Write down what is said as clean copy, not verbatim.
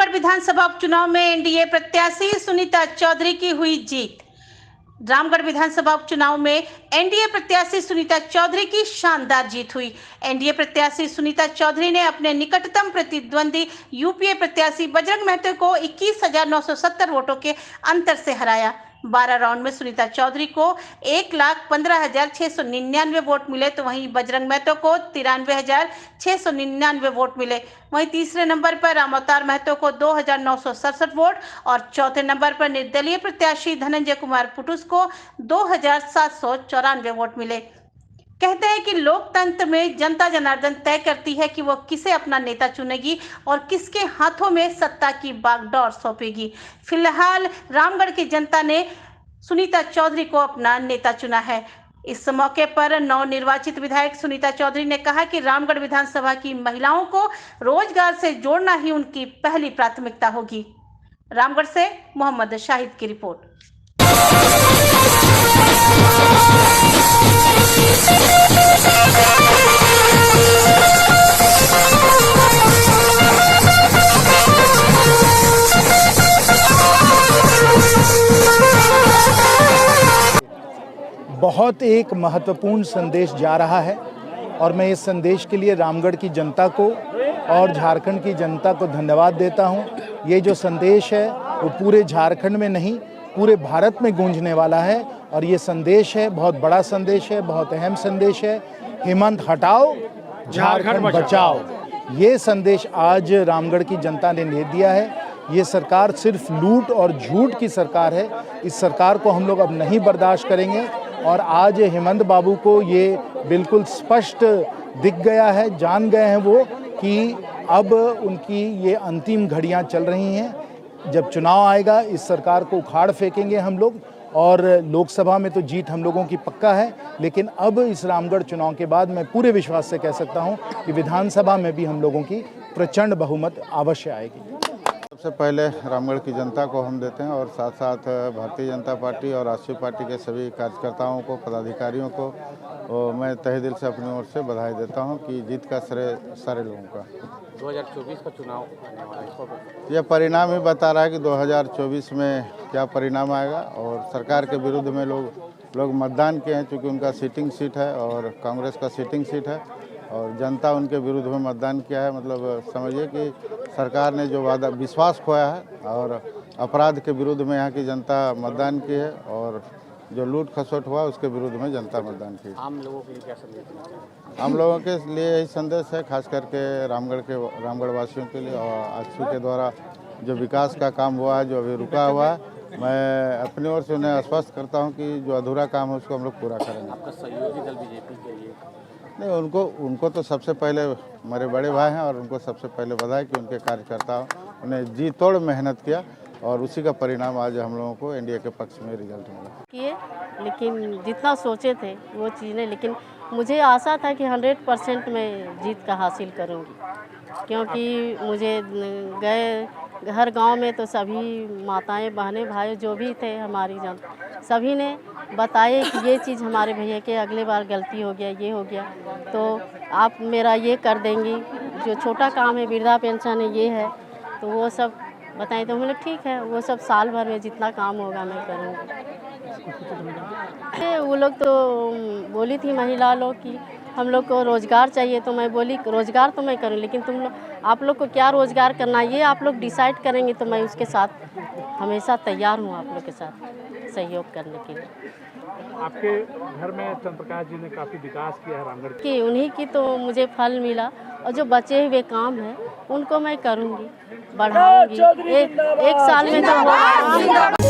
रामगढ़ विधानसभा उपचुनाव में एनडीए प्रत्याशी सुनीता चौधरी की हुई जीत। रामगढ़ विधानसभा उपचुनाव में एनडीए प्रत्याशी सुनीता चौधरी की शानदार जीत हुई। एनडीए प्रत्याशी सुनीता चौधरी ने अपने निकटतम प्रतिद्वंदी यूपीए प्रत्याशी बजरंग महतो को 21,970 वोटों के अंतर से हराया। 12 राउंड में सुनीता चौधरी को 1,15,699 वोट मिले, तो वहीं बजरंग महतो को 93,699 वोट मिले। वहीं तीसरे नंबर पर राम अवतार महतो को 2,967 वोट और चौथे नंबर पर निर्दलीय प्रत्याशी धनंजय कुमार पुटुस को 2,794 वोट मिले। कहते हैं कि लोकतंत्र में जनता जनार्दन तय करती है कि वो किसे अपना नेता चुनेगी और किसके हाथों में सत्ता की बागडोर सौंपेगी। फिलहाल रामगढ़ की जनता ने सुनीता चौधरी को अपना नेता चुना है। इस मौके पर नवनिर्वाचित विधायक सुनीता चौधरी ने कहा कि रामगढ़ विधानसभा की महिलाओं को रोजगार से जोड़ना ही उनकी पहली प्राथमिकता होगी। रामगढ़ से मोहम्मद शाहिद की रिपोर्ट। बहुत एक महत्वपूर्ण संदेश जा रहा है और मैं इस संदेश के लिए रामगढ़ की जनता को और झारखंड की जनता को धन्यवाद देता हूं। ये जो संदेश है वो पूरे झारखंड में नहीं, पूरे भारत में गूंजने वाला है और ये संदेश है, बहुत बड़ा संदेश है, बहुत अहम संदेश है। हेमंत हटाओ, झारखंड बचाओ। ये संदेश आज रामगढ़ की जनता ने ले दिया है। ये सरकार सिर्फ लूट और झूठ की सरकार है। इस सरकार को हम लोग अब नहीं बर्दाश्त करेंगे और आज हेमंत बाबू को ये बिल्कुल स्पष्ट दिख गया है, जान गए हैं वो कि अब उनकी ये अंतिम घड़ियां चल रही हैं। जब चुनाव आएगा इस सरकार को उखाड़ फेंकेंगे हम लोग और लोकसभा में तो जीत हम लोगों की पक्का है, लेकिन अब इस रामगढ़ चुनाव के बाद मैं पूरे विश्वास से कह सकता हूं कि विधानसभा में भी हम लोगों की प्रचंड बहुमत अवश्य आएगी। सबसे पहले रामगढ़ की जनता को हम देते हैं और साथ साथ भारतीय जनता पार्टी और राष्ट्रीय पार्टी के सभी कार्यकर्ताओं को, पदाधिकारियों को मैं तहे दिल से अपनी ओर से बधाई देता हूं कि जीत का श्रेय सारे लोगों का। 2024 का चुनाव आने वाला है, यह परिणाम ही बता रहा है कि 2024 में क्या परिणाम आएगा और सरकार के विरुद्ध में लोग मतदान किए हैं, चूँकि उनका सीटिंग सीट है और कांग्रेस का सीटिंग सीट है और जनता उनके विरुद्ध में मतदान किया है। मतलब समझिए कि सरकार ने जो वादा विश्वास खोया है और अपराध के विरुद्ध में यहाँ की जनता मतदान की है और जो लूट खसोट हुआ उसके विरुद्ध में जनता मतदान की। आम लोगों के लिए क्या संदेश देना चाहिए? आम लोगों के लिए यही संदेश है, खास करके रामगढ़ वासियों के लिए और आजसू के द्वारा जो विकास का काम हुआ है, जो अभी रुका हुआ है, मैं अपनी ओर से उन्हें आश्वस्त करता हूँ कि जो अधूरा काम है उसको हम लोग पूरा करेंगे। आपका सहयोगी दल बीजेपी के लिए नहीं, उनको तो सबसे पहले मेरे बड़े भाई हैं और उनको सबसे पहले बधाई कि उनके कार्यकर्ता उन्हें जी तोड़ मेहनत किया और उसी का परिणाम आज हम लोगों को एनडीए के पक्ष में रिजल्ट मिला। किए, लेकिन जितना सोचे थे वो चीज़ें, लेकिन मुझे आशा था कि 100% मैं जीत का हासिल करूंगी, क्योंकि मुझे गए हर गांव में तो सभी माताएं, बहनें, भाई जो भी थे हमारी जनता, सभी ने बताए कि ये चीज़ हमारे भैया के अगले बार गलती हो गया, ये हो गया, तो आप मेरा ये कर देंगी, जो छोटा काम है वृद्धा पेंशन है, ये है, तो वो सब बताएं। तो हम लोग ठीक है, वो सब साल भर में जितना काम होगा मैं करूँगी। वो लोग तो बोली थी महिला लोग कि हम लोग को रोज़गार चाहिए, तो मैं बोली रोज़गार तो मैं करूँ, लेकिन आप लोग को क्या रोज़गार करना है ये आप लोग डिसाइड करेंगे, तो मैं उसके साथ हमेशा तैयार हूँ आप लोग के साथ सहयोग करने के लिए। आपके घर में चंद्रप्रकाश जी ने काफ़ी विकास किया है रामगढ़ की, उन्हीं की तो मुझे फल मिला और जो बचे हुए काम हैं उनको मैं करूँगी, बढ़ाऊँगी। एक साल में तो